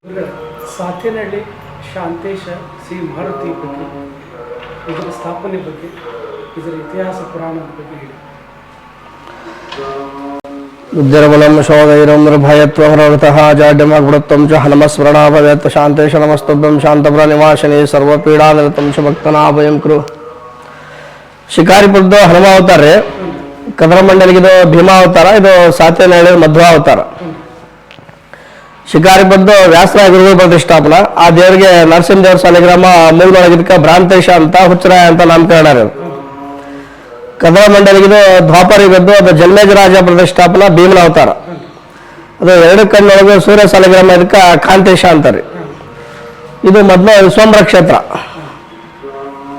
ಸಾತೇನಹಳ್ಳಿ ಶಾಂತೇಶ ಶ್ರೀ ಮಾರುತಿ ಬಗ್ಗೆ, ಇದರ ಸ್ಥಾಪನೆ ಬಗ್ಗೆ, ಇದರ ಇತಿಹಾಸ ಪುರಾಣದ ಬಗ್ಗೆ ಹೇಳಿ. ಉದ್ಯರಬಲಂ ಶೋಧೈರಂ ನಿರ್ಭಯತ್ವಹರತಃ ಜಾಡ್ಯಮಗ್ಬುಡತ್ವಂ ಚ ಹನುಮಸ್ಮರಣಾಭವೇತ್ ಶಾಂತೇಶ ನಮಸ್ತುಭ್ಯಂ ಶಾಂತಪುರ ನಿವಾಸಿನಿ ಸರ್ವಪೀಡಾನಿರತಂ ಚ ಭಕ್ತನಾಭಯಂ ಕುರು. ಶಿಕಾರಿಪುರದ ಹನುಮ ಅವತಾರ, ಕದರಮಂಡಲಿಗಿದು ಭೀಮಾ ಅವತಾರ, ಇದು ಸಾತೇನಹಳ್ಳಿ ಮಧ್ವ ಅವತಾರ. ಶಿಕಾರಿಪುರದ ವ್ಯಾಸರಾಯ ಗುರುಗಳ ಪ್ರತಿಷ್ಠಾಪನ. ಆ ದೇವರಿಗೆ ನರಸಿಂಹದೇವ್ರ ಸಾಲಿಗ್ರಾಮ ಮೂಲೊಳಗಿದಕ್ಕೆ ಭ್ರಾಂತೇಶ ಅಂತ, ಹುಚ್ಚರಾಯ ಅಂತ ನಾಮಕರಣ. ಕದರ ಮಂಡಲಿಗಿದು ದ್ವಾಪರಿಗದ್ದು, ಅದು ಜನ್ಮೇಜರಾಜ ಪ್ರತಿಷ್ಠಾಪನಾ ಭೀಮನ ಅವತಾರ. ಅದು ಎರಡು ಕಣ್ಣೊಳಗೆ ಸೂರ್ಯ ಸಾಲಿಗ್ರಾಮ, ಇದಕ್ಕೆ ಕಾಂತೇಶ ಅಂತಾರೆ. ಇದು ಮೊದಲು ವಿಶ್ವಂಬರ ಕ್ಷೇತ್ರ,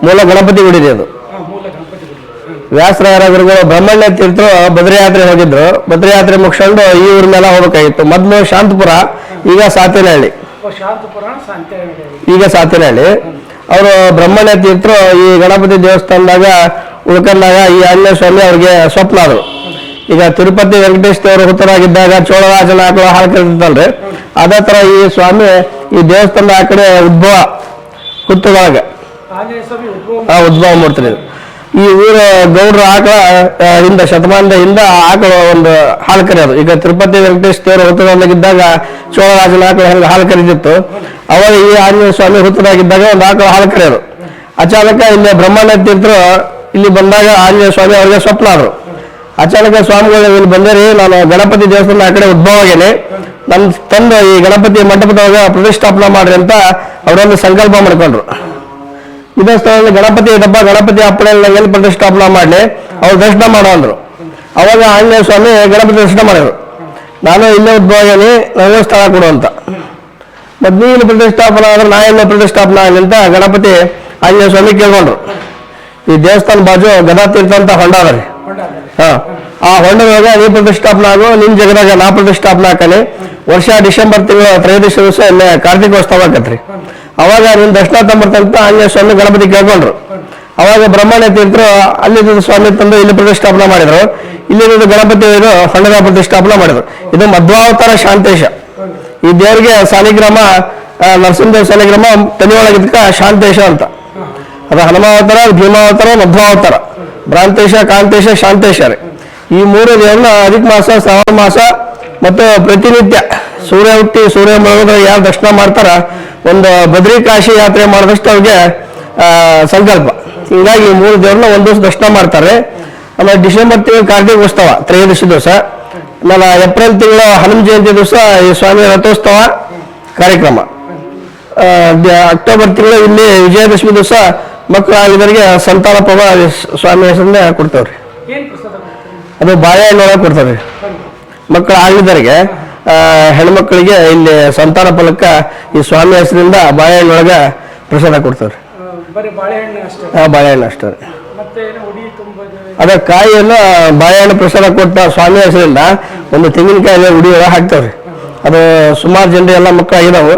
ಮೂಲ ಗಣಪತಿ ಗುಡಿ ಅದು. ವ್ಯಾಸರಾಯರ ಗುರುಗಳು ಬ್ರಹ್ಮಣ್ಯ ತೀರ್ಥರು ಬದ್ರಿಯಾತ್ರೆ ಹೋಗಿದ್ರು. ಬದ್ರಿಯಾತ್ರೆ ಮುಗಿಸ್ಕೊಂಡು ಈ ಊರ ಮೇಲೆ ಹೋಗ್ಬೇಕಾಗಿತ್ತು. ಮೊದಲು ಶಾಂತಪುರ, ಈಗ ಸಾತೇನಹಳ್ಳಿ. ಈಗ ಸಾತೇನಹಳ್ಳಿ. ಅವರು ಬ್ರಹ್ಮಣ್ಯ ತೀರ್ಥರು ಈ ಗಣಪತಿ ದೇವಸ್ಥಾನದಾಗ ಉಳ್ಕೊಂಡಾಗ ಈ ಆಂಜನೇಯ ಸ್ವಾಮಿ ಅವ್ರಿಗೆ ಸ್ವಪ್ನ ಆದರು. ಈಗ ತಿರುಪತಿ ವೆಂಕಟೇಶ್ ದೇವರು ಹುತ್ತರಾಗಿದ್ದಾಗ ಚೋಳರಾಜನ ಆಕಳ ಹಾಲು ಕರೆದಿದ್ದಲ್ರಿ, ಅದೇ ತರ ಈ ಸ್ವಾಮಿ ಈ ದೇವಸ್ಥಾನದ ಆ ಕಡೆ ಉದ್ಭವ, ಹುತ್ತದಾಗ ಉದ್ಭವ ಮೂಡ್ತಾರೆ. ಈ ಊರ ಗೌಡ್ರ ಆಕಳ ಹಿಂದ ಶತಮಾನದ ಹಿಂದ ಆಕಳ ಒಂದು ಹಾಲು ಕರೆಯೋದು. ಈಗ ತಿರುಪತಿ ವೆಂಕಟೇಶ್ ದೇವರು ಹುತ್ತದಾಗಿದ್ದಾಗ ಚೋಳರಾಜನ ಆಕಳ ಹೆಂಗೆ ಹಾಲು ಕರೀತಿತ್ತು, ಅವಾಗ ಈ ಆಂಜನೇಯ ಸ್ವಾಮಿ ಹುತ್ತದಾಗಿದ್ದಾಗ ಒಂದು ಆಕಳ ಹಾಲು ಕರೆಯೋದು. ಅಚಾನಕ ಇಲ್ಲಿ ಬ್ರಹ್ಮಣ್ಯ ತೀರ್ಥರು ಇಲ್ಲಿ ಬಂದಾಗ ಆಂಜನೇಯ ಸ್ವಾಮಿ ಅವ್ರಿಗೆ ಸ್ವಪ್ನ ಆದ್ರು. ಅಚಾನಕ ಸ್ವಾಮಿಗಳು ಇಲ್ಲಿ ಬಂದರೆ, ನಾನು ಗಣಪತಿ ದೇವಸ್ಥಾನ ಆ ಕಡೆ ಉದ್ಭವ ಆಗೇನೆ, ನನ್ನ ತಂದು ಈ ಗಣಪತಿ ಮಂಟಪದೊಳಗ ಪ್ರತಿಷ್ಠಾಪನಾ ಮಾಡ್ರಿ ಅಂತ ಅವರೊಂದು ಸಂಕಲ್ಪ ಮಾಡ್ಕೊಂಡ್ರು. ಇದೇ ಸ್ಥಳದಲ್ಲಿ ಗಣಪತಿ ಇದಪ್ಪ, ಗಣಪತಿ ಅಪ್ಪಣೆ ಎಲ್ಲಿ ಪ್ರತಿಷ್ಠಾಪನಾ ಮಾಡಲಿ, ಅವ್ರು ದರ್ಶನ ಮಾಡೋ ಅಂದ್ರು. ಅವಾಗ ಆಂಜನೇಯ ಸ್ವಾಮಿ ಗಣಪತಿ ದರ್ಶನ ಮಾಡಿದ್ರು. ನಾನು ಇಲ್ಲೇ ಉದ್ಭವ ಆಗೇನಿ, ನನಗೆ ಸ್ಥಳ ಕೊಡು ಅಂತ. ಮತ್ ನೀನು ಪ್ರತಿಷ್ಠಾಪನಾ ಆದ್ರೆ ನಾ ಎಲ್ಲ ಪ್ರತಿಷ್ಠಾಪನಾ ಆಗಲಿ ಅಂತ ಗಣಪತಿ ಆಂಜನೇಯ ಸ್ವಾಮಿ ಕೇಳ್ಕೊಂಡ್ರು. ಈ ದೇವಸ್ಥಾನ ಬಾಜು ಗದಾ ತೀರ್ಥ ಅಂತ ಹೊಂಡ ಅದ್ರಿ. ಆ ಹೊಂಡದಾಗ ನೀ ಪ್ರತಿಷ್ಠಾಪನಾ ಆಗು, ನಿನ್ ಜಗದಾಗ ನಾ ಪ್ರತಿಷ್ಠಾಪನಾ ಹಾಕನಿ. ವರ್ಷ ಡಿಸೆಂಬರ್ ತಿಂಗಳ 13 ದಿವಸ ಇಲ್ಲೇ ಕಾರ್ತಿಕೋತ್ಸವ ಆಕತ್ರಿ. ಅವಾಗ ನಿನ್ ದರ್ಶನ ತಂಬರ್ತಂತ ಆಂಜನೇಯ ಸ್ವಾಮಿ ಗಣಪತಿ ಕೇಳ್ಕೊಂಡ್ರು. ಅವಾಗ ಬ್ರಹ್ಮಣ್ಯ ತೀರ್ಥರು ಅಲ್ಲಿ ಸ್ವಾಮಿ ತಂದು ಇಲ್ಲಿ ಪ್ರತಿಷ್ಠಾಪನಾ ಮಾಡಿದ್ರು. ಇಲ್ಲಿ ಗಣಪತಿ ಹೊಂಡದ ಪ್ರತಿಷ್ಠಾಪನಾ ಮಾಡಿದ್ರು. ಇದು ಮಧ್ವಾವತಾರ ಶಾಂತೇಶ. ಈ ದೇವರಿಗೆ ಸಾಲಿಗ್ರಾಮ ನರಸಿಂಹದೇವ ಸಾಲಿಗ್ರಾಮ ತಲೆಯೊಳಗಿದ್ಕ ಶಾಂತೇಶ ಅಂತ. ಅದು ಹನುಮಾವತಾರ, ಭೀಮಾವತಾರ, ಮಧ್ವಾವತಾರ, ಭ್ರಾಂತೇಶ, ಕಾಂತೇಶ, ಶಾಂತೇಶ ರೀ. ಈ ಮೂರು ದೇವರನ್ನ ಅಧಿಕ ಮಾಸ, ಶ್ರಾವಣ ಮಾಸ ಮತ್ತು ಪ್ರತಿನಿತ್ಯ ಸೂರ್ಯ ಹುಟ್ಟಿ ಸೂರ್ಯ ಮುಳುಗೋದ್ರೆ ಯಾರು ದರ್ಶನ ಮಾಡ್ತಾರ, ಒಂದು ಬದ್ರಿ ಕಾಶಿ ಯಾತ್ರೆ ಮಾಡಿದಷ್ಟು ಅವ್ರಿಗೆ ಸಂಕಲ್ಪ. ಹೀಗಾಗಿ ಈ ಮೂರು ದೇವ್ರನ್ನ ಒಂದು ದಿವಸ ದರ್ಶನ ಮಾಡ್ತಾರೆ. ಆಮೇಲೆ ಡಿಸೆಂಬರ್ ತಿಂಗಳು ಕಾರ್ತಿಕೋತ್ಸವ 13 ದಿವಸ, ಆಮೇಲೆ ಏಪ್ರಿಲ್ ತಿಂಗಳು ಹನುಮ ಜಯಂತಿ ದಿವಸ ಈ ಸ್ವಾಮಿ ರಥೋತ್ಸವ ಕಾರ್ಯಕ್ರಮ. ಅಕ್ಟೋಬರ್ ತಿಂಗಳು ಇಲ್ಲಿ ವಿಜಯದಶಮಿ ದಿವಸ ಮಕ್ಕಳಾಗಿದ್ದವರಿಗೆ ಸಂತಾನ ಪವ ಸ್ವಾಮಿ ಹೆಸರನ್ನ ಕೊಡ್ತಾವ್ರಿ. ಅದು ಬಾಳೆಹಣ್ಣೊಳಗೆ ಕೊಡ್ತಾವ್ರಿ. ಮಕ್ಕಳು ಆಗಿದ್ದವರಿಗೆ, ಹೆಣ್ಮಕ್ಳಿಗೆ ಇಲ್ಲಿ ಸಂತಾನ ಫಲಕ್ಕ ಈ ಸ್ವಾಮಿ ಹೆಸರಿಂದ ಬಾಳೆಹಣ್ಣೊಳಗ ಪ್ರಸಾದ ಕೊಡ್ತಾವ್ರಿ. ಬಾಳೆಹಣ್ಣು ಅಷ್ಟೇ. ಅದ ಕಾಯಿಯನ್ನ ಬಾಳೆಹಣ್ಣು ಪ್ರಸಾದ ಕೊಟ್ಟ ಸ್ವಾಮಿ ಹೆಸರಿಂದ ಒಂದು ತೆಂಗಿನಕಾಯಿ ಉಡಿ ಒಳಗೆ ಹಾಕ್ತಾವ್ರಿ. ಅದು ಸುಮಾರು ಜನರು ಎಲ್ಲ ಮಕ್ಕಳಾಗಿದ್ದಾವೆ.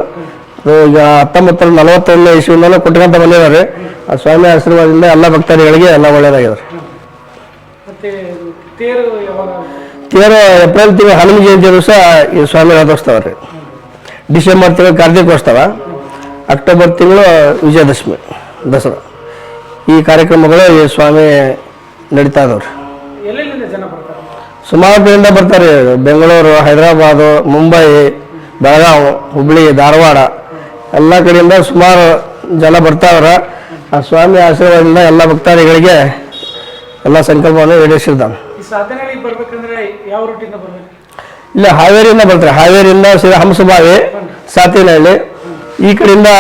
ಅದು ಈಗ 1941 ಇಸ್ವಿಯಿಂದಲೂ ಕೊಟ್ಕೊಂತ ಬಂದಿದ್ದಾರೆ. ಆ ಸ್ವಾಮಿ ಆಶೀರ್ವಾದದಿಂದ ಎಲ್ಲ ಭಕ್ತಾದಿಗಳಿಗೆ ಎಲ್ಲ ಒಳ್ಳೇದಾಗಿದ್ದಾರೆ. ತೇರು ಏಪ್ರಿಲ್ ತಿಂಗಳು ಹನುಮ ಜಯಂತಿ ದಿವಸ ಈ ಸ್ವಾಮಿ ರಥೋತ್ಸವ ರೀ. ಡಿಸೆಂಬರ್ ತಿಂಗಳು ಕಾರ್ತಿಕೋತ್ಸವ, ಅಕ್ಟೋಬರ್ ತಿಂಗಳು ವಿಜಯದಶಮಿ ದಸರಾ. ಈ ಕಾರ್ಯಕ್ರಮಗಳು ಈ ಸ್ವಾಮಿ ನಡೀತಾ ಇದಾವ್ರಿ. ಸುಮಾರು ಕಡೆಯಿಂದ ಬರ್ತಾರೆ. ಬೆಂಗಳೂರು, ಹೈದರಾಬಾದು, ಮುಂಬೈ, ಬೆಳಗಾವಿ, ಹುಬ್ಳಿ, ಧಾರವಾಡ ಎಲ್ಲ ಕಡೆಯಿಂದ ಸುಮಾರು ಜನ ಬರ್ತಾವ್ರ. ಆ ಸ್ವಾಮಿ ಆಶೀರ್ವಾದದಿಂದ ಎಲ್ಲ ಭಕ್ತಾದಿಗಳಿಗೆ ಎಲ್ಲ ಸಂಕಲ್ಪವನ್ನು ಈಡೇರಿಸಿದ್ದಾನೆ. ಇಲ್ಲ, ಹಾವೇರಿಯಿಂದ ಬರ್ತಾರೆ. ಹಾವೇರಿಯಿಂದ ಹಂಸಬಾವಿ, ಸಾತೇನಹಳ್ಳಿ. ಈ ಕಡೆಯಿಂದ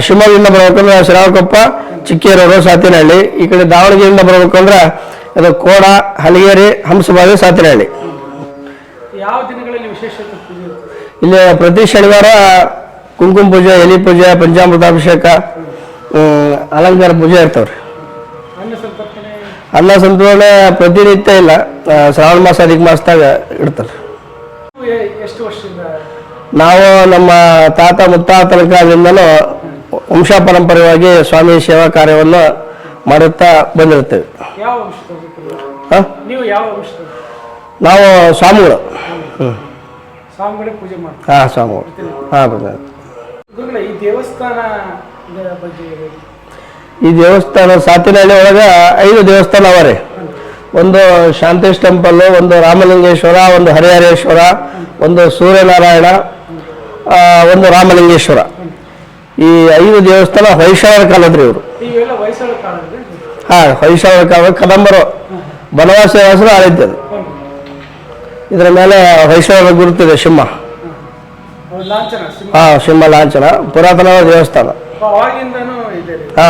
ಶಿವಮೊಗ್ಗದಿಂದ ಬರ್ಬೇಕಂದ್ರೆ ಶಿರಾಳಕೊಪ್ಪ, ಚಿಕ್ಕೇರೂರು, ಸಾತೇನಹಳ್ಳಿ. ಈ ಕಡೆ ದಾವಣಗೆರೆಯಿಂದ ಬರ್ಬೇಕಂದ್ರೆ ಅದು ಕೋಡ, ಹಲಗೇರಿ, ಹಂಸಬಾವಿ, ಸಾತೇನಹಳ್ಳಿ. ಇಲ್ಲಿ ಪ್ರತಿ ಶನಿವಾರ ಕುಂಕುಮ ಪೂಜೆ, ಎಲಿ ಪೂಜೆ, ಪಂಚಾಮೃತಾಭಿಷೇಕ, ಅಲಂಕಾರ ಪೂಜೆ ಇರ್ತಾವ್ರಿ. ಅನ್ನ ಸಂತರ್ಪಣೆ ಪ್ರತಿನಿತ್ಯ ಇಲ್ಲ, ಶ್ರಾವಣ ಮಾಸ ಅಧಿಕ ಮಾಸದಾಗ ಇಡ್ತಾರೆ. ನಾವು ನಮ್ಮ ತಾತ ಮುತ್ತಾತನ ಕಾಲದಿಂದಲೂ ವಂಶ ಪರಂಪರೆಯಾಗಿ ಸ್ವಾಮಿ ಸೇವಾ ಕಾರ್ಯವನ್ನು ಮಾಡುತ್ತಾ ಬಂದಿರ್ತೇವೆ. ನಾವು ಸ್ವಾಮಿಗಳು. ಸ್ವಾಮಿಗಳೇ ಪೂಜೆ ಮಾಡ್ತಾರೆ. ಹಾಂ ಸ್ವಾಮಿಗಳು. ಹಾಂ ಬ್ರದರ್. ಗುರುಗಳೇ, ಈ ದೇವಸ್ಥಾನ ಬಗ್ಗೆ ಹೇಳಿ. ಈ ದೇವಸ್ಥಾನ ಸಾತಿನಹಳ್ಳಿ ಒಳಗೆ 5 ದೇವಸ್ಥಾನ ಅವ ರೀ. ಒಂದು ಶಾಂತೇಶ್ ಟೆಂಪಲ್, ಒಂದು ರಾಮಲಿಂಗೇಶ್ವರ, ಒಂದು ಹರಿಹರೇಶ್ವರ, ಒಂದು ಸೂರ್ಯನಾರಾಯಣ, ಒಂದು ರಾಮಲಿಂಗೇಶ್ವರ. ಈ 5 ದೇವಸ್ಥಾನ ಹೊಯ್ಸಳರ ಕಾಲದ್ರಿ ಇವರು. ಇವೆಲ್ಲ ಹೊಯ್ಸಳ ಕಾಲದ್ರಿ? ಹಾಂ, ಹೊಯ್ಸಳರ ಕಾಲ. ಕದಂಬರು ಬನವಾಸ ಹೆಸರು ಆಳಿದ್ದದು. ಇದರ ಮೇಲೆ ಹೊಯ್ಸಳರ ಗುರುತಿದೆ, ಸಿಂಹ. ಹಾಂ, ಸಿಂಹ ಲಾಂಛನ. ಪುರಾತನ ದೇವಸ್ಥಾನ. ಹಾಂ,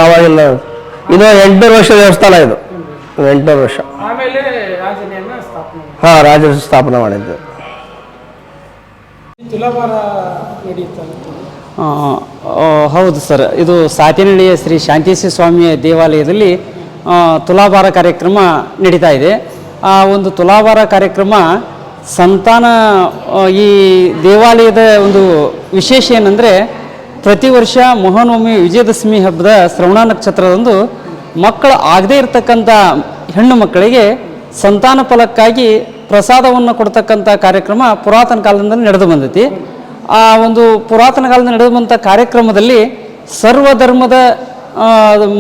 ಅವಾಗಿಂದ. ಇದು 800 ವರ್ಷ ದೇವಸ್ಥಾನ. ಇದು 800 ವರ್ಷ. ಹಾಂ, ರಾಜ ಸ್ಥಾಪನೆ ಮಾಡಿದ್ದು. ಹೌದು ಸರ್, ಇದು ಸಾತಿನಹಳ್ಳಿಯ ಶ್ರೀ ಶಾಂತೇಶ ಸ್ವಾಮಿಯ ದೇವಾಲಯದಲ್ಲಿ ತುಲಾಭಾರ ಕಾರ್ಯಕ್ರಮ ನಡೀತಾ ಇದೆ. ಆ ಒಂದು ತುಲಾಭಾರ ಕಾರ್ಯಕ್ರಮ ಸಂತಾನ, ಈ ದೇವಾಲಯದ ಒಂದು ವಿಶೇಷ ಏನಂದರೆ, ಪ್ರತಿ ವರ್ಷ ಮಹಾನವಮಿ ವಿಜಯದಶಮಿ ಹಬ್ಬದ ಶ್ರವಣ ನಕ್ಷತ್ರದಂದು ಮಕ್ಕಳು ಆಗದೇ ಇರತಕ್ಕಂಥ ಹೆಣ್ಣು ಮಕ್ಕಳಿಗೆ ಸಂತಾನ ಫಲಕ್ಕಾಗಿ ಪ್ರಸಾದವನ್ನು ಕೊಡ್ತಕ್ಕಂಥ ಕಾರ್ಯಕ್ರಮ ಪುರಾತನ ಕಾಲದಿಂದ ನಡೆದು ಬಂದೈತಿ. ಆ ಒಂದು ಪುರಾತನ ಕಾಲದಿಂದ ನಡೆದು ಬಂದ ಕಾರ್ಯಕ್ರಮದಲ್ಲಿ ಸರ್ವಧರ್ಮದ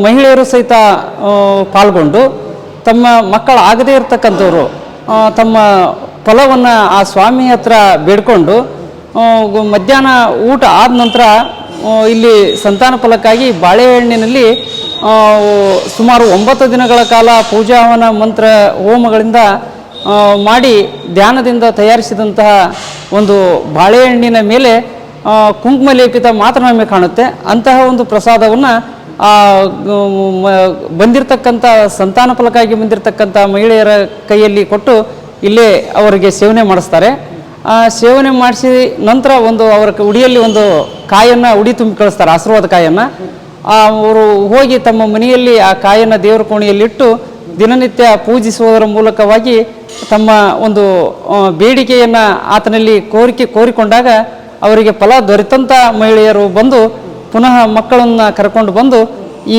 ಮಹಿಳೆಯರು ಸಹಿತ ಪಾಲ್ಗೊಂಡು ತಮ್ಮ ಮಕ್ಕಳು ಆಗದೇ ಇರತಕ್ಕಂಥವ್ರು ತಮ್ಮ ಫಲವನ್ನು ಆ ಸ್ವಾಮಿ ಹತ್ರ ಬೇಡ್ಕೊಂಡು ಮಧ್ಯಾಹ್ನ ಊಟ ಆದ ನಂತರ ಇಲ್ಲಿ ಸಂತಾನ ಫಲಕ್ಕಾಗಿ ಬಾಳೆಹಣ್ಣಿನಲ್ಲಿ ಸುಮಾರು 9 ದಿನಗಳ ಕಾಲ ಪೂಜಾವನ ಮಂತ್ರ ಹೋಮಗಳಿಂದ ಮಾಡಿ ಧ್ಯಾನದಿಂದ ತಯಾರಿಸಿದಂತಹ ಒಂದು ಬಾಳೆಹಣ್ಣಿನ ಮೇಲೆ ಕುಂಕುಮ ಲೇಪಿತ ಮಾತ್ರ ನಮಗೆ ಕಾಣುತ್ತೆ. ಅಂತಹ ಒಂದು ಪ್ರಸಾದವನ್ನು ಬಂದಿರತಕ್ಕಂಥ ಸಂತಾನ ಫಲಕ್ಕಾಗಿ ಬಂದಿರತಕ್ಕಂಥ ಮಹಿಳೆಯರ ಕೈಯಲ್ಲಿ ಕೊಟ್ಟು ಇಲ್ಲೇ ಅವರಿಗೆ ಸೇವನೆ ಮಾಡಿಸ್ತಾರೆ. ಸೇವನೆ ಮಾಡಿಸಿ ನಂತರ ಅವರ ಉಡಿಯಲ್ಲಿ ಒಂದು ಕಾಯನ್ನು ಉಡಿ ತುಂಬಿ ಕಳಿಸ್ತಾರೆ, ಆಶೀರ್ವಾದ ಕಾಯನ್ನು. ಅವರು ಹೋಗಿ ತಮ್ಮ ಮನೆಯಲ್ಲಿ ಆ ಕಾಯನ್ನು ದೇವರ ಕೋಣೆಯಲ್ಲಿಟ್ಟು ದಿನನಿತ್ಯ ಪೂಜಿಸುವುದರ ಮೂಲಕವಾಗಿ ತಮ್ಮ ಒಂದು ಬೇಡಿಕೆಯನ್ನು ಆತನಲ್ಲಿ ಕೋರಿಕೊಂಡಾಗ ಅವರಿಗೆ ಫಲ ದೊರೆತಂಥ ಮಹಿಳೆಯರು ಬಂದು ಪುನಃ ಮಕ್ಕಳನ್ನು ಕರ್ಕೊಂಡು ಬಂದು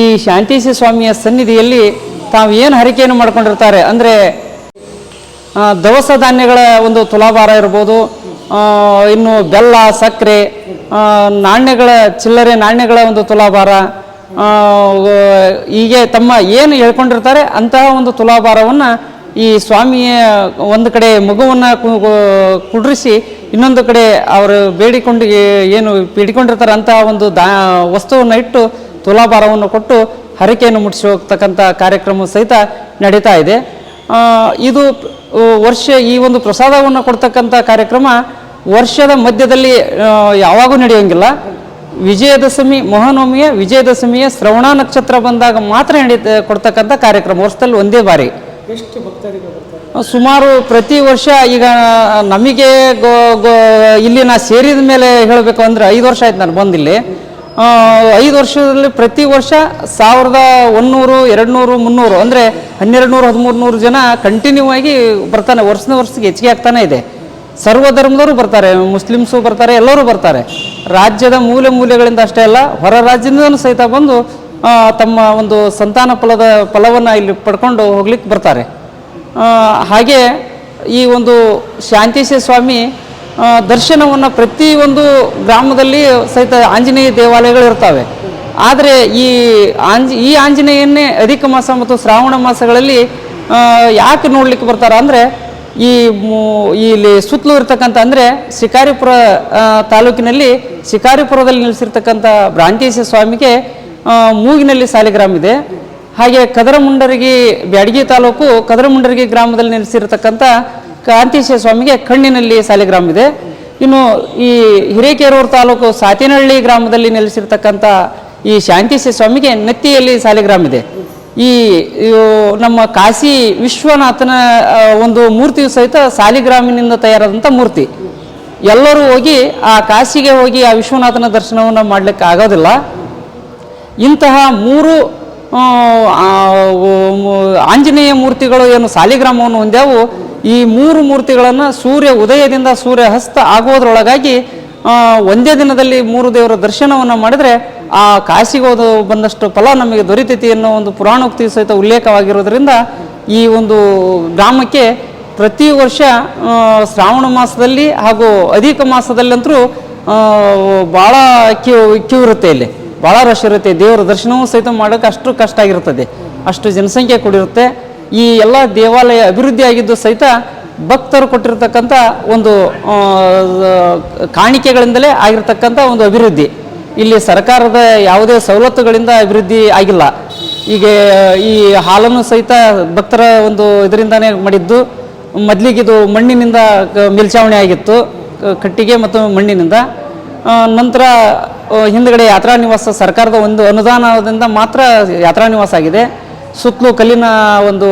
ಈ ಶಾಂತೇಶ ಸ್ವಾಮಿಯ ಸನ್ನಿಧಿಯಲ್ಲಿ ತಾವು ಏನು ಹರಕೆಯನ್ನು ಮಾಡ್ಕೊಂಡಿರ್ತಾರೆ ಅಂದರೆ ದವಸ ಧಾನ್ಯಗಳ ಒಂದು ತುಲಾಭಾರ ಇರ್ಬೋದು, ಇನ್ನು ಬೆಲ್ಲ, ಸಕ್ಕರೆ, ನಾಣ್ಯಗಳ, ಚಿಲ್ಲರೆ ನಾಣ್ಯಗಳ ಒಂದು ತುಲಾಭಾರ, ಹೀಗೆ ತಮ್ಮ ಏನು ಹೇಳ್ಕೊಂಡಿರ್ತಾರೆ ಅಂತಹ ಒಂದು ತುಲಾಭಾರವನ್ನು ಈ ಸ್ವಾಮಿಯ ಒಂದು ಕಡೆ ಮಗುವನ್ನು ಕುಡ್ರಿಸಿ ಇನ್ನೊಂದು ಕಡೆ ಅವರು ಬೇಡಿಕೊಂಡು ಏನು ಬೇಡಿಕೊಂಡಿರ್ತಾರೆ ಅಂತಹ ಒಂದು ವಸ್ತುವನ್ನು ಇಟ್ಟು ತುಲಾಭಾರವನ್ನು ಕೊಟ್ಟು ಹರಕೆಯನ್ನು ಮುಟ್ಟಿಸಿ ಹೋಗ್ತಕ್ಕಂಥ ಕಾರ್ಯಕ್ರಮ ಸಹಿತ ನಡೀತಾ ಇದೆ. ಇದು ವರ್ಷ ಈ ಒಂದು ಪ್ರಸಾದವನ್ನು ಕೊಡ್ತಕ್ಕಂಥ ಕಾರ್ಯಕ್ರಮ ವರ್ಷದ ಮಧ್ಯದಲ್ಲಿ ಯಾವಾಗೂ ನಡೆಯೋಂಗಿಲ್ಲ. ವಿಜಯದಶಮಿ, ಮಹಾನವಮಿಯ ವಿಜಯದಶಮಿಯ ಶ್ರವಣ ನಕ್ಷತ್ರ ಬಂದಾಗ ಮಾತ್ರ ಕೊಡ್ತಕ್ಕಂಥ ಕಾರ್ಯಕ್ರಮ ವರ್ಷದಲ್ಲಿ ಒಂದೇ ಬಾರಿ. ಎಷ್ಟು ಭಕ್ತಾದಿಗಳು ಬರ್ತಾರೆ? ಸುಮಾರು ಪ್ರತಿ ವರ್ಷ ಈಗ ನಮಗೆ ಇಲ್ಲಿ ನಾ ಸೇರಿದ ಮೇಲೆ ಹೇಳಬೇಕು ಅಂದರೆ 5 ವರ್ಷ ಆಯ್ತು ನಾನು ಬಂದಿಲ್ಲಿ. 5 ವರ್ಷದಲ್ಲಿ ಪ್ರತಿ ವರ್ಷ 1100, 200, 300 ಅಂದರೆ 1200, 1300 ಜನ ಕಂಟಿನ್ಯೂ ಆಗಿ ಬರ್ತಾನೆ. ವರ್ಷಕ್ಕೆ ಹೆಚ್ಚಿಗೆ ಆಗ್ತಾನೆ ಇದೆ. ಸರ್ವಧರ್ಮದವರು ಬರ್ತಾರೆ, ಮುಸ್ಲಿಮ್ಸು ಬರ್ತಾರೆ, ಎಲ್ಲರೂ ಬರ್ತಾರೆ. ರಾಜ್ಯದ ಮೂಲೆಗಳಿಂದ ಅಷ್ಟೇ ಅಲ್ಲ, ಹೊರ ರಾಜ್ಯದಿಂದಲೂ ಸಹಿತ ಬಂದು ತಮ್ಮ ಒಂದು ಸಂತಾನ ಫಲವನ್ನು ಇಲ್ಲಿ ಪಡ್ಕೊಂಡು ಹೋಗ್ಲಿಕ್ಕೆ ಬರ್ತಾರೆ. ಹಾಗೆ ಈ ಒಂದು ಶಾಂತೇಶ ಸ್ವಾಮಿ ದರ್ಶನವನ್ನು ಪ್ರತಿಯೊಂದು ಗ್ರಾಮದಲ್ಲಿ ಸಹಿತ ಆಂಜನೇಯ ದೇವಾಲಯಗಳು ಇರ್ತವೆ. ಆದರೆ ಈ ಆಂಜನೇಯನ್ನೇ ಅಧಿಕ ಮಾಸ ಮತ್ತು ಶ್ರಾವಣ ಮಾಸಗಳಲ್ಲಿ ಯಾಕೆ ನೋಡ್ಲಿಕ್ಕೆ ಬರ್ತಾರೆ ಅಂದರೆ ಇಲ್ಲಿ ಸುತ್ತಲೂ ಇರ್ತಕ್ಕಂಥ ಅಂದರೆ ಶಿಕಾರಿಪುರ ತಾಲೂಕಿನಲ್ಲಿ ಶಿಕಾರಿಪುರದಲ್ಲಿ ನಿಲ್ಲಿಸಿರ್ತಕ್ಕಂಥ ಬ್ರಾಂತೇಶ ಸ್ವಾಮಿಗೆ ಮೂಗಿನಲ್ಲಿ ಸಾಲಿಗ್ರಾಮ ಇದೆ. ಹಾಗೆ ಕದರಮುಂಡರಗಿ, ಬ್ಯಾಡಗಿ ತಾಲೂಕು ಕದರಮುಂಡರಗಿ ಗ್ರಾಮದಲ್ಲಿ ನೆಲೆಸಿರ್ತಕ್ಕಂಥ ಕಾಂತೇಶ ಸ್ವಾಮಿಗೆ ಕಣ್ಣಿನಲ್ಲಿ ಸಾಲಿಗ್ರಾಮ ಇದೆ. ಇನ್ನು ಈ ಹಿರೇಕೆರೂರು ತಾಲೂಕು ಸಾತಿನಹಳ್ಳಿ ಗ್ರಾಮದಲ್ಲಿ ನೆಲೆಸಿರ್ತಕ್ಕಂಥ ಈ ಶಾಂತೇಶ ಸ್ವಾಮಿಗೆ ನೆತ್ತಿಯಲ್ಲಿ ಸಾಲಿಗ್ರಾಮ ಇದೆ. ಈ ನಮ್ಮ ಕಾಶಿ ವಿಶ್ವನಾಥನ ಒಂದು ಮೂರ್ತಿಯು ಸಹಿತ ಸಾಲಿಗ್ರಾಮಿನಿಂದ ತಯಾರಾದಂಥ ಮೂರ್ತಿ. ಎಲ್ಲರೂ ಹೋಗಿ ಆ ಕಾಶಿಗೆ ಹೋಗಿ ಆ ವಿಶ್ವನಾಥನ ದರ್ಶನವನ್ನು ಮಾಡಲಿಕ್ಕೆ ಆಗೋದಿಲ್ಲ. ಇಂತಹ 3 ಆಂಜನೇಯ ಮೂರ್ತಿಗಳು ಏನು ಸಾಲಿಗ್ರಾಮವನ್ನು ಹೊಂದ್ಯಾವು, ಈ 3 ಮೂರ್ತಿಗಳನ್ನು ಸೂರ್ಯ ಉದಯದಿಂದ ಸೂರ್ಯ ಹಸ್ತ ಆಗುವುದರೊಳಗಾಗಿ ಒಂದೇ ದಿನದಲ್ಲಿ 3 ದೇವರ ದರ್ಶನವನ್ನು ಮಾಡಿದರೆ ಆ ಕಾಶಿಗೆ ಬಂದಷ್ಟು ಫಲ ನಮಗೆ ದೊರೀತೈತಿ ಅನ್ನೋ ಒಂದು ಪುರಾಣೋಕ್ತಿ ಸಹಿತ ಉಲ್ಲೇಖವಾಗಿರೋದ್ರಿಂದ ಈ ಒಂದು ಗ್ರಾಮಕ್ಕೆ ಪ್ರತಿ ವರ್ಷ ಶ್ರಾವಣ ಮಾಸದಲ್ಲಿ ಹಾಗೂ ಅಧಿಕ ಮಾಸದಲ್ಲಂತೂ ಭಾಳ ಕ್ಯೂ ಇರುತ್ತೆ. ಇಲ್ಲಿ ಭಾಳ ರಶ್ ಇರುತ್ತೆ. ದೇವರ ದರ್ಶನವೂ ಸಹಿತ ಮಾಡೋಕ್ಕೆ ಅಷ್ಟು ಕಷ್ಟ ಆಗಿರ್ತದೆ, ಅಷ್ಟು ಜನಸಂಖ್ಯೆ ಕೂಡಿರುತ್ತೆ. ಈ ಎಲ್ಲ ದೇವಾಲಯ ಅಭಿವೃದ್ಧಿ ಆಗಿದ್ದು ಸಹಿತ ಭಕ್ತರು ಕೊಟ್ಟಿರ್ತಕ್ಕಂಥ ಒಂದು ಕಾಣಿಕೆಗಳಿಂದಲೇ ಆಗಿರ್ತಕ್ಕಂಥ ಒಂದು ಅಭಿವೃದ್ಧಿ. ಇಲ್ಲಿ ಸರ್ಕಾರದ ಯಾವುದೇ ಸವಲತ್ತುಗಳಿಂದ ಅಭಿವೃದ್ಧಿ ಆಗಿಲ್ಲ. ಈಗ ಈ ಹಾಲನ್ನು ಸಹಿತ ಭಕ್ತರ ಒಂದು ಇದರಿಂದಾನೇ ಮಾಡಿದ್ದು. ಮೊದಲಿಗೆ ಇದು ಮಣ್ಣಿನಿಂದ ಮೇಲ್ಛಾವಣಿ ಆಗಿತ್ತು, ಕಟ್ಟಿಗೆ ಮತ್ತು ಮಣ್ಣಿನಿಂದ. ನಂತರ ಹಿಂದುಗಡೆ ಯಾತ್ರಾ ನಿವಾಸ ಸರ್ಕಾರದ ಒಂದು ಅನುದಾನದಿಂದ ಮಾತ್ರ ಯಾತ್ರಾ ನಿವಾಸ ಆಗಿದೆ. ಸುತ್ತಲೂ ಕಲ್ಲಿನ ಒಂದು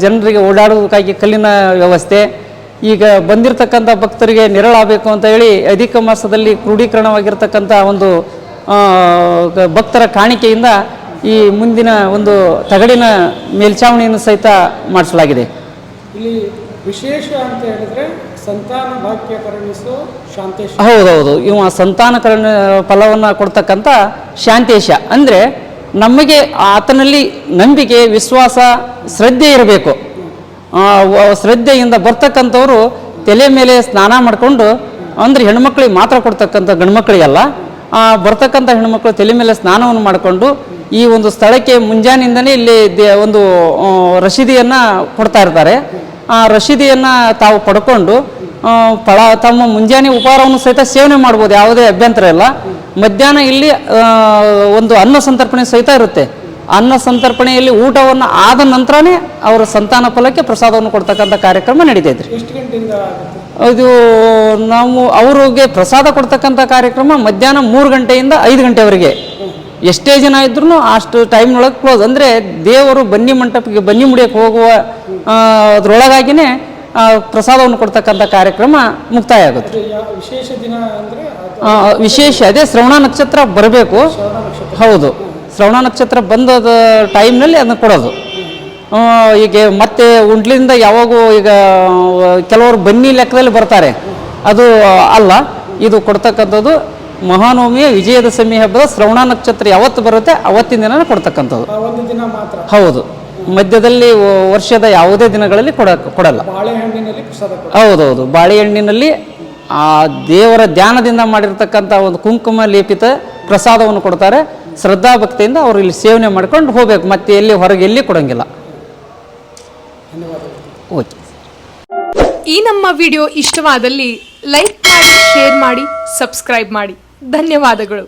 ಜನರಿಗೆ ಓಡಾಡೋದಕ್ಕಾಗಿ ಕಲ್ಲಿನ ವ್ಯವಸ್ಥೆ. ಈಗ ಬಂದಿರತಕ್ಕಂಥ ಭಕ್ತರಿಗೆ ನೆರಳಾಗಬೇಕು ಅಂತ ಹೇಳಿ ಅಧಿಕ ಮಾಸದಲ್ಲಿ ಕ್ರೋಢೀಕರಣವಾಗಿರ್ತಕ್ಕಂಥ ಒಂದು ಭಕ್ತರ ಕಾಣಿಕೆಯಿಂದ ಈ ಮುಂದಿನ ಒಂದು ತಗಡಿನ ಮೇಲ್ಛಾವಣಿಯನ್ನು ಸಹಿತ ಮಾಡಿಸಲಾಗಿದೆ. ಇಲ್ಲಿ ವಿಶೇಷ ಅಂತ ಹೇಳಿದ್ರೆ ಸಂತಾನ ಭಾಗ್ಯ ಕರುಣಿಸೋ ಶಾಂತೇಶ. ಹೌದೌದು, ಇವ ಸಂತಾನಕರಣ ಫಲವನ್ನು ಕೊಡ್ತಕ್ಕಂಥ ಶಾಂತೇಶ. ಅಂದರೆ ನಮಗೆ ಆತನಲ್ಲಿ ನಂಬಿಕೆ, ವಿಶ್ವಾಸ, ಶ್ರದ್ಧೆ ಇರಬೇಕು. ಶ್ರದ್ಧೆಯಿಂದ ಬರ್ತಕ್ಕಂಥವ್ರು ತಲೆ ಮೇಲೆ ಸ್ನಾನ ಮಾಡಿಕೊಂಡು, ಅಂದರೆ ಹೆಣ್ಮಕ್ಳಿಗೆ ಮಾತ್ರ ಕೊಡ್ತಕ್ಕಂಥ ಗಂಡ್ಮಕ್ಳಿಗೆಲ್ಲ, ಬರ್ತಕ್ಕಂಥ ಹೆಣ್ಮಕ್ಳು ತಲೆ ಮೇಲೆ ಸ್ನಾನವನ್ನು ಮಾಡಿಕೊಂಡು ಈ ಒಂದು ಸ್ಥಳಕ್ಕೆ ಮುಂಜಾನೆಯಿಂದನೇ ಇಲ್ಲಿ ಒಂದು ರಸೀದಿಯನ್ನು ಕೊಡ್ತಾ ಇರ್ತಾರೆ. ಆ ರಸೀದಿಯನ್ನು ತಾವು ಪಡ್ಕೊಂಡು ತಮ್ಮ ಮುಂಜಾನೆ ಉಪಹಾರವನ್ನು ಸಹಿತ ಸೇವನೆ ಮಾಡ್ಬೋದು, ಯಾವುದೇ ಅಭ್ಯಂತರ ಇಲ್ಲ. ಮಧ್ಯಾಹ್ನ ಇಲ್ಲಿ ಒಂದು ಅನ್ನ ಸಂತರ್ಪಣೆ ಸಹಿತ ಇರುತ್ತೆ. ಅನ್ನ ಸಂತರ್ಪಣೆಯಲ್ಲಿ ಊಟವನ್ನು ಆದ ನಂತರನೇ ಅವರ ಸಂತಾನ ಫಲಕ್ಕೆ ಪ್ರಸಾದವನ್ನು ಕೊಡ್ತಕ್ಕಂಥ ಕಾರ್ಯಕ್ರಮ ನಡೀತೈತೆ ರೀ. ಎಷ್ಟು ಗಂಟೆಯಿಂದ ಆಗುತ್ತೆ? ಇದು ನಾವು ಅವ್ರಿಗೆ ಪ್ರಸಾದ ಕೊಡ್ತಕ್ಕಂಥ ಕಾರ್ಯಕ್ರಮ ಮಧ್ಯಾಹ್ನ 3 ಗಂಟೆಯಿಂದ 5 ಗಂಟೆವರೆಗೆ. ಎಷ್ಟೇ ಜನ ಇದ್ರೂ ಅಷ್ಟು ಟೈಮ್ನೊಳಗೆ ಕ್ಲೋಸ್. ಅಂದರೆ ದೇವರು ಬನ್ನಿ ಮಂಟಪಕ್ಕೆ ಬನ್ನಿ ಮುಡಿಯಕ್ಕೆ ಹೋಗುವ ಅದರೊಳಗಾಗಿನೇ ಪ್ರಸಾದವನ್ನು ಕೊಡ್ತಕ್ಕಂಥ ಕಾರ್ಯಕ್ರಮ ಮುಕ್ತಾಯ ಆಗುತ್ತೆ. ವಿಶೇಷ ದಿನ ಅಂದರೆ ವಿಶೇಷ ಅದೇ ಶ್ರವಣ ನಕ್ಷತ್ರ ಬರಬೇಕು. ಹೌದು, ಶ್ರವಣ ನಕ್ಷತ್ರ ಬಂದದ ಟೈಮ್ನಲ್ಲಿ ಅದನ್ನು ಕೊಡೋದು. ಈಗ ಮತ್ತೆ ಉಂಡ್ಲಿಂದ ಯಾವಾಗೂ ಈಗ ಕೆಲವರು ಬನ್ನಿ ಲೆಕ್ಕದಲ್ಲಿ ಬರ್ತಾರೆ, ಅದು ಅಲ್ಲ. ಇದು ಕೊಡ್ತಕ್ಕಂಥದ್ದು ಮಹಾನವಮಿಯ ವಿಜಯದಶಮಿ ಹಬ್ಬದ ಶ್ರವಣ ನಕ್ಷತ್ರ ಯಾವತ್ತು ಬರುತ್ತೆ ಅವತ್ತಿನ ದಿನ ಕೊಡ್ತಕ್ಕಂಥದ್ದು. ಒಂದು ದಿನ ಮಾತ್ರ. ಹೌದು, ಮಧ್ಯದಲ್ಲಿ ವರ್ಷದ ಯಾವುದೇ ದಿನಗಳಲ್ಲಿ ಕೊಡಲ್ಲ. ಬಾಳೆಹಣ್ಣಿನಲ್ಲಿ ಪ್ರಸಾದ. ಹೌದೌದು, ಬಾಳೆಹಣ್ಣಿನಲ್ಲಿ ಆ ದೇವರ ಧ್ಯಾನದಿಂದ ಮಾಡಿರ್ತಕ್ಕಂಥ ಒಂದು ಕುಂಕುಮ ಲೇಪಿತ ಪ್ರಸಾದವನ್ನು ಕೊಡ್ತಾರೆ. ಶ್ರದ್ಧಾ ಭಕ್ತಿಯಿಂದ ಅವರು ಇಲ್ಲಿ ಸೇವನೆ ಮಾಡ್ಕೊಂಡು ಹೋಗ್ಬೇಕು, ಮತ್ತೆ ಎಲ್ಲಿ ಹೊರಗೆ ಎಲ್ಲಿ ಕೊಡೋಂಗಿಲ್ಲ. ಓಕೆ. ಈ ನಮ್ಮ ವಿಡಿಯೋ ಇಷ್ಟವಾದಲ್ಲಿ ಲೈಕ್ ಮಾಡಿ, ಶೇರ್ ಮಾಡಿ, ಸಬ್ಸ್ಕ್ರೈಬ್ ಮಾಡಿ. ಧನ್ಯವಾದಗಳು.